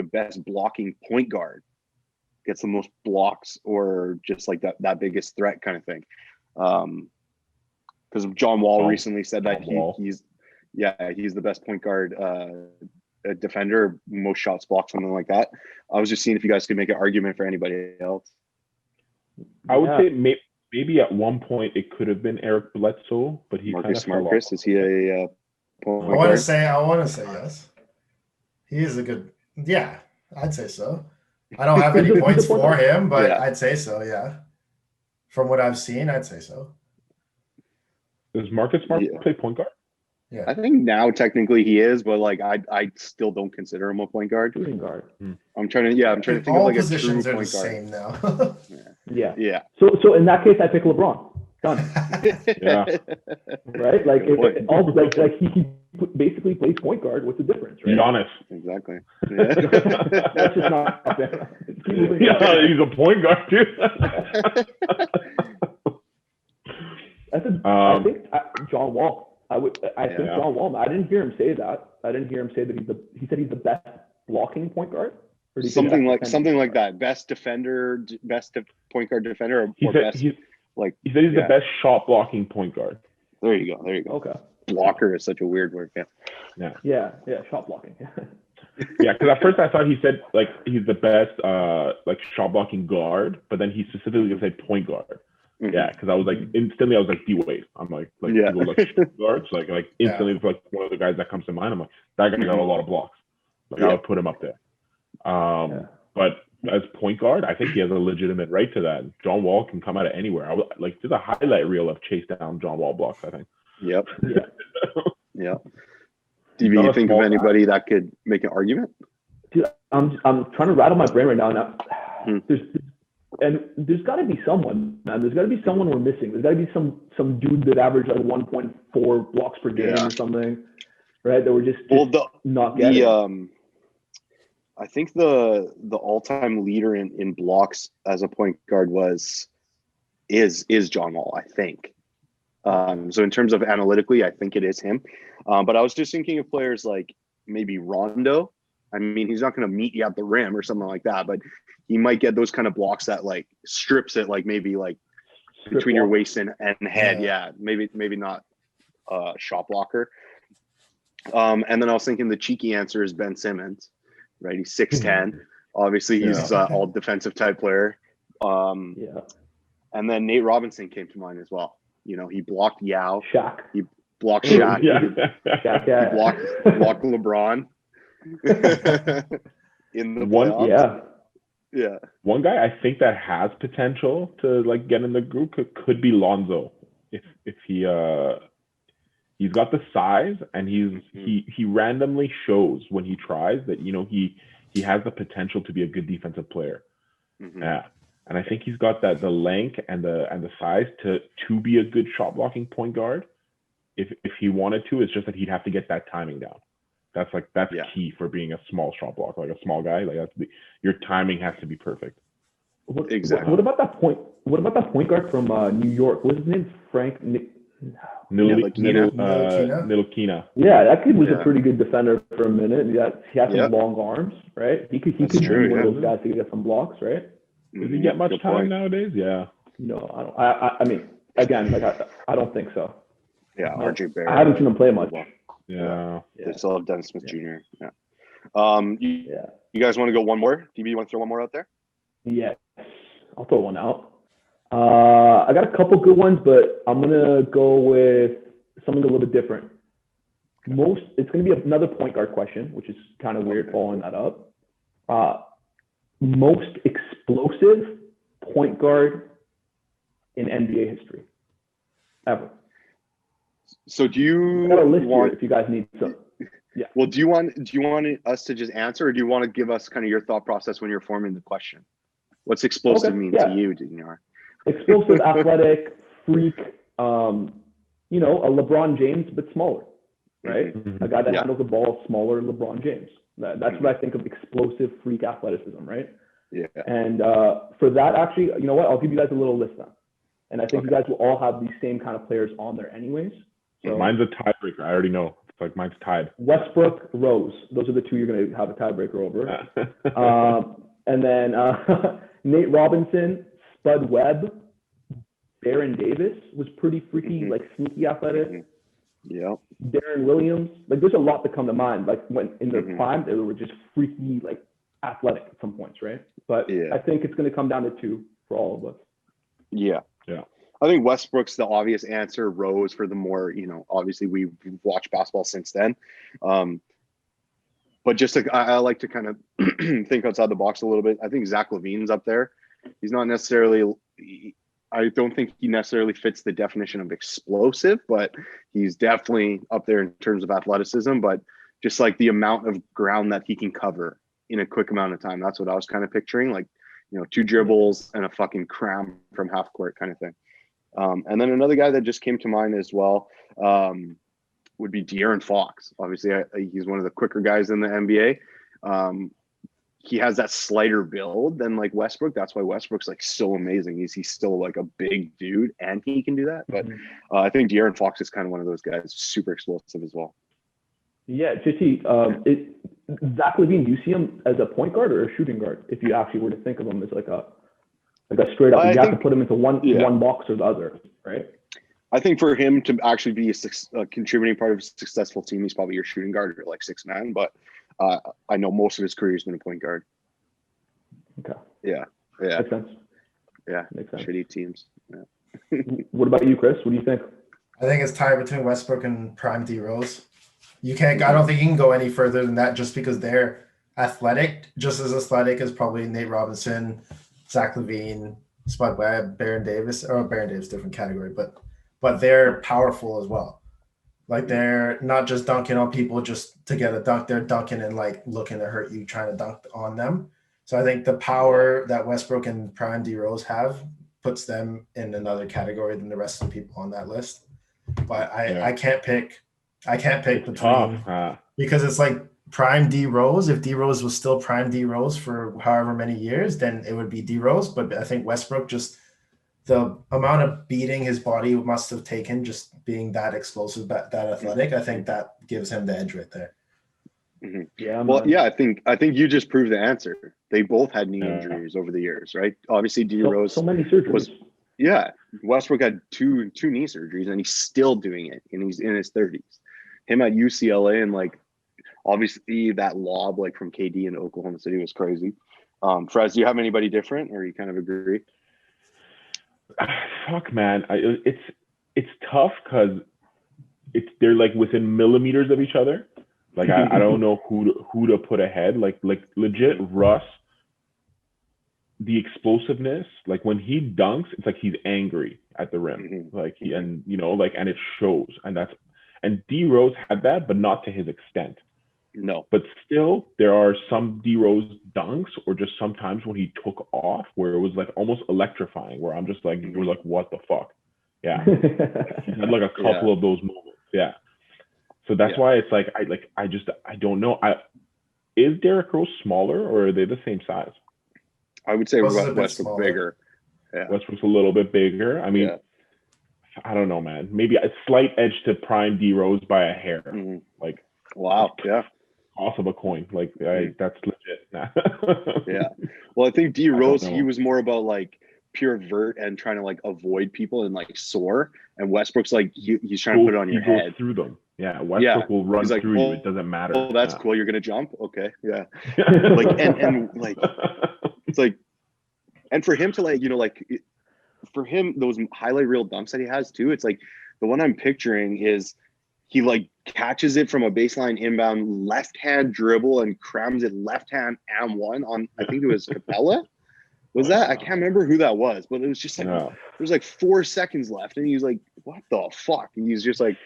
best blocking point guard? Gets the most blocks, or just like that biggest threat kind of thing? Because John Wall recently said that he's the best point guard defender, most shots blocked, something like that. I was just seeing if you guys could make an argument for anybody else. I would say maybe at one point it could have been Eric Bledsoe, but he Marcus kind of Marcus, is he a point I want guard? to say yes. He is a good. Yeah, I'd say so. I don't have any points for him, but I'd say so. Yeah, from what I've seen, I'd say so. Does Marcus Smart play point guard? Yeah, I think now technically he is, but like I still don't consider him a point guard. shooting guard. I'm trying to think of all like a true positions are the point guard. same now. Yeah. Yeah. So in that case, I pick LeBron. Done. Yeah. Right? Like he basically plays point guard. What's the difference? Right? Giannis. Exactly. That's just not fair. He's a point guard too. I think John Wall. I think John Wall. I didn't hear him say that. I didn't hear him say that he said he's the best blocking point guard. Something like that. Best defender, best point guard defender, or best. He said he's the best shot blocking point guard. There you go. Okay. Blocker is such a weird word. Yeah. Shot blocking. Yeah, because at first I thought he said like he's the best shot blocking guard, but then he specifically said point guard. Mm-hmm. Yeah, because I was like instantly I was like D Wade. I'm like people like guards like instantly it's like one of the guys that comes to mind. I'm like that guy got a lot of blocks. I would put him up there. But as point guard, I think he has a legitimate right to that. John Wall can come out of anywhere. There's a highlight reel of chase down John Wall blocks, I think. Yep. Yeah. Do you think of anybody that could make an argument? Dude, I'm trying to rattle my brain right now. There's got to be someone, man. There's got to be someone we're missing. There's got to be some dude that averaged like 1.4 blocks per game or something, right? That we're just not getting. I think the all-time leader in blocks as a point guard is John Wall, I think. So in terms of analytically, I think it is him. But I was just thinking of players like maybe Rondo. I mean, he's not going to meet you at the rim or something like that, but he might get those kind of blocks that like strips it, like maybe like between your waist and head. Yeah, maybe not shot blocker. And then I was thinking the cheeky answer is Ben Simmons, right? He's 6'10". Obviously, he's all defensive type player. And then Nate Robinson came to mind as well. He blocked Yao. Shaq. He blocked Shaq. Shaq, He blocked LeBron in the playoffs. Yeah. One guy I think that has potential to like get in the group could be Lonzo if he's got the size and he randomly shows when he tries that he has the potential to be a good defensive player. Yeah. And I think he's got the length and the size to be a good shot blocking point guard. If he wanted to, it's just that he'd have to get that timing down. That's key for being a small shot blocker, like a small guy. Like your timing has to be perfect. Exactly. What about that point? What about that point guard from New York? What's his name? Ntilikina. Yeah, that kid was Yeah. a pretty good defender for a minute. He had Yep. some long arms, right? He could That's be true, one yeah. of those guys to get some blocks, right? Does he get much Good time point. nowadays? Yeah. No, I don't. I mean, again, like I don't think so. Yeah, RJ Barrett. I haven't seen him play much. Yeah. They still have Dennis Smith Jr. Yeah. Yeah. You guys want to go one more? DB, you want to throw one more out there? Yes, I'll throw one out. I got a couple good ones, but I'm gonna go with something a little bit different. It's gonna be another point guard question, which is kind of weird following that up. Most explosive point guard in NBA history ever. So do you I got a list here if you guys need some. Yeah. Well, do you want us to just answer, or do you want to give us kind of your thought process when you're forming the question? What's explosive mean to you, Dinyar? Explosive, athletic, freak, a LeBron James, but smaller, right? Mm-hmm. A guy that handles the ball, smaller LeBron James. That's what I think of explosive, freak athleticism, right? Yeah. And for that, actually, you know what? I'll give you guys a little list now. And I think you guys will all have these same kind of players on there anyways. So mine's a tiebreaker. I already know. It's like mine's tied. Westbrook, Rose. Those are the two you're going to have a tiebreaker over. And then Nate Robinson, Spud Webb, Baron Davis was pretty freaky, like sneaky athletic. Yeah. Darren Williams. Like there's a lot that come to mind. Like when in their prime, they were just freaky, like athletic at some points, right? But I think it's going to come down to two for all of us. Yeah. Yeah. I think Westbrook's the obvious answer. Rose for the more, obviously we've watched basketball since then. But just I like to kind of think outside the box a little bit. I think Zach LaVine's up there. He's not necessarily, I don't think he necessarily fits the definition of explosive, but he's definitely up there in terms of athleticism. But just like the amount of ground that he can cover in a quick amount of time, that's what I was kind of picturing. Like, 2 dribbles and a fucking cram from half court kind of thing. And then another guy that just came to mind as well would be De'Aaron Fox. Obviously, he's one of the quicker guys in the NBA. He has that slighter build than like Westbrook. That's why Westbrook's like so amazing. He's still like a big dude and he can do that. But I think De'Aaron Fox is kind of one of those guys, super explosive as well. Yeah, JT, Zach LaVine, do you see him as a point guard or a shooting guard? If you actually were to think of him as like a straight up, you have to put him into one box or the other, right? I think for him to actually be a contributing part of a successful team, he's probably your shooting guard or like 6-man. But I know most of his career has been a point guard. Okay. Yeah. Makes sense. Yeah. Makes sense. Shitty teams. Yeah. What about you, Chris? What do you think? I think it's tied between Westbrook and Prime D Rose. You can't. I don't think you can go any further than that, just because they're athletic, just as athletic as probably Nate Robinson, Zach LaVine, Spud Webb, Baron Davis, different category, but they're powerful as well. Like they're not just dunking on people just to get a dunk. They're dunking and like looking to hurt you, trying to dunk on them. So I think the power that Westbrook and Prime D Rose have puts them in another category than the rest of the people on that list. But I can't pick between because it's like Prime D Rose. If D Rose was still Prime D Rose for however many years, then it would be D Rose. But I think Westbrook, just the amount of beating his body must have taken just being that explosive, that athletic, I think that gives him the edge right there. Mm-hmm. Yeah. Well, I think you just proved the answer. They both had knee injuries over the years, right? Obviously, D Rose so many surgeries. Westbrook had two knee surgeries, and he's still doing it, and he's in his 30s. Him at UCLA, and like obviously that lob like from KD in Oklahoma City was crazy. Faraz, do you have anybody different, or you kind of agree? Fuck, man, it's tough because they're like within millimeters of each other. Like I don't know who to put ahead. Like legit Russ. The explosiveness, like when he dunks, it's like he's angry at the rim, like and it shows, and D Rose had that, but not to his extent. No, but still, there are some D Rose dunks, or just sometimes when he took off, where it was like almost electrifying, where I'm just like, you were like, what the fuck? Yeah, he had like a couple of those moments. Yeah, so that's why it's like I don't know. Is Derrick Rose smaller, or are they the same size? I would say Westbrook bigger. Yeah. Westbrook's a little bit bigger. I mean, I don't know, man. Maybe a slight edge to prime D Rose by a hair. Mhm. Like, Wow. Yeah. toss of a coin. Like, that's legit. Nah. Yeah. Well, I think D don't Rose, know. he was more about like pure vert and trying to like avoid people and like soar. And Westbrook's like he's trying to put it on your He goes head. through them. Yeah, Westbrook will run He's like, through you. It doesn't matter. Oh, that's Yeah. cool. You're gonna jump? Okay. Yeah. Like and like it's like, and for him to like, for him, those highlight reel dunks that he has too, it's like the one I'm picturing is he like catches it from a baseline inbound left hand dribble and crams it left hand and one on, I think it was Capella. Was that? I can't remember who that was, but it was just like, there's like 4 seconds left. And he's like, what the fuck? And he's just like,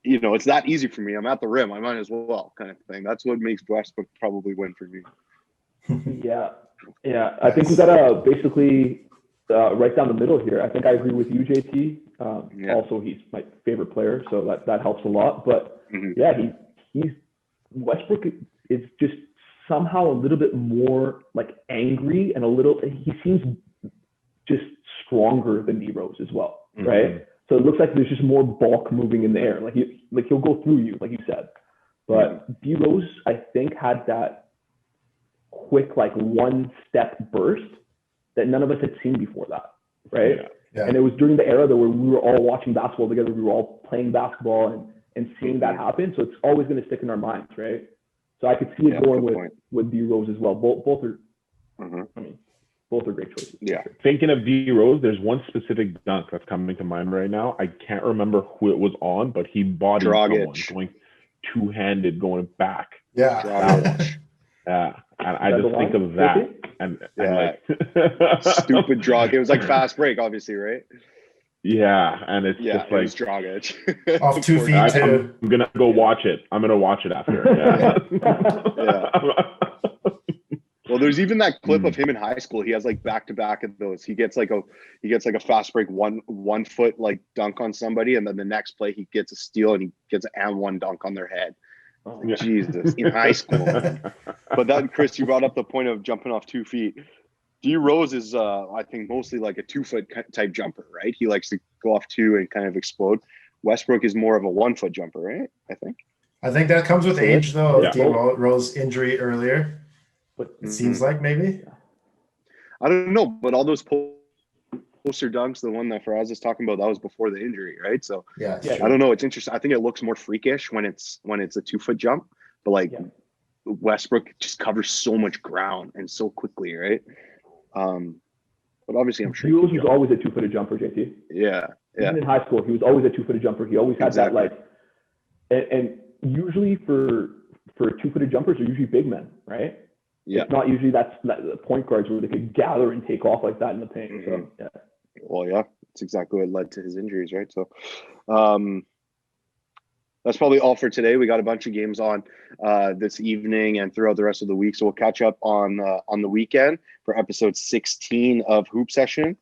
it's that easy for me. I'm at the rim. I might as well, kind of thing. That's what makes Westbrook probably win for me. Yeah. I think we gotta basically right down the middle here. I think I agree with you, JT. Also, he's my favorite player, so that helps a lot. But he's Westbrook is just somehow a little bit more like angry and he seems just stronger than D Rose as well, right? So it looks like there's just more bulk moving in the air. Like he'll go through you, like you said. But D Rose, I think, had that quick like one step burst that none of us had seen before that, right? Yeah. And it was during the era where we were all watching basketball together. We were all playing basketball and seeing that happen. So it's always going to stick in our minds, right? So I could see it going with D Rose as well. Both are, I mean, both are great choices. Yeah. Sure. Thinking of D Rose, there's one specific dunk that's coming to mind right now. I can't remember who it was on, but he bodied someone going two-handed, going back. Yeah. Yeah. And I just think of that. And like stupid Dragic. It was like fast break, obviously, right? Yeah, and it's just like it was Dragic. Off 2 feet too. I'm gonna go watch it. I'm gonna watch it after. Well, there's even that clip of him in high school. He has like back-to-back of those. He gets like a fast break one foot like dunk on somebody, and then the next play he gets a steal and he gets an and one dunk on their head. Oh, Jesus, in high school. But then, Chris, you brought up the point of jumping off 2 feet. D Rose is, I think, mostly like a 2 foot type jumper, right? He likes to go off 2 and kind of explode. Westbrook is more of a 1 foot jumper, right? I think that comes with age, though. D Rose injury earlier, but it seems like maybe. I don't know, but all those poster dunks, the one that Faraz is talking about, that was before the injury, right? So I don't know. It's interesting. I think it looks more freakish when it's a 2 foot jump, but like Westbrook just covers so much ground and so quickly, right? But obviously, I'm sure he was always a 2 footed jumper, JT. Yeah. Even in high school, he was always a 2 footed jumper. He always had that like, and usually for 2 footed jumpers, they're usually big men, right? Yeah. It's not usually that's the point guards where they could gather and take off like that in the paint. So yeah. Well, yeah, it's exactly what led to his injuries, right? So, that's probably all for today. We got a bunch of games on this evening and throughout the rest of the week. So we'll catch up on the weekend for episode 16 of Hoop Session.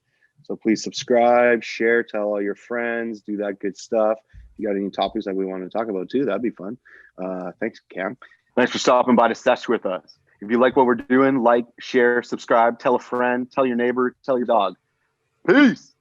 So please subscribe, share, tell all your friends, do that good stuff. If you got any topics that we want to talk about too, that'd be fun. Thanks, Cam. Thanks for stopping by to sesh with us. If you like what we're doing, like, share, subscribe, tell a friend, tell your neighbor, tell your dog. Peace.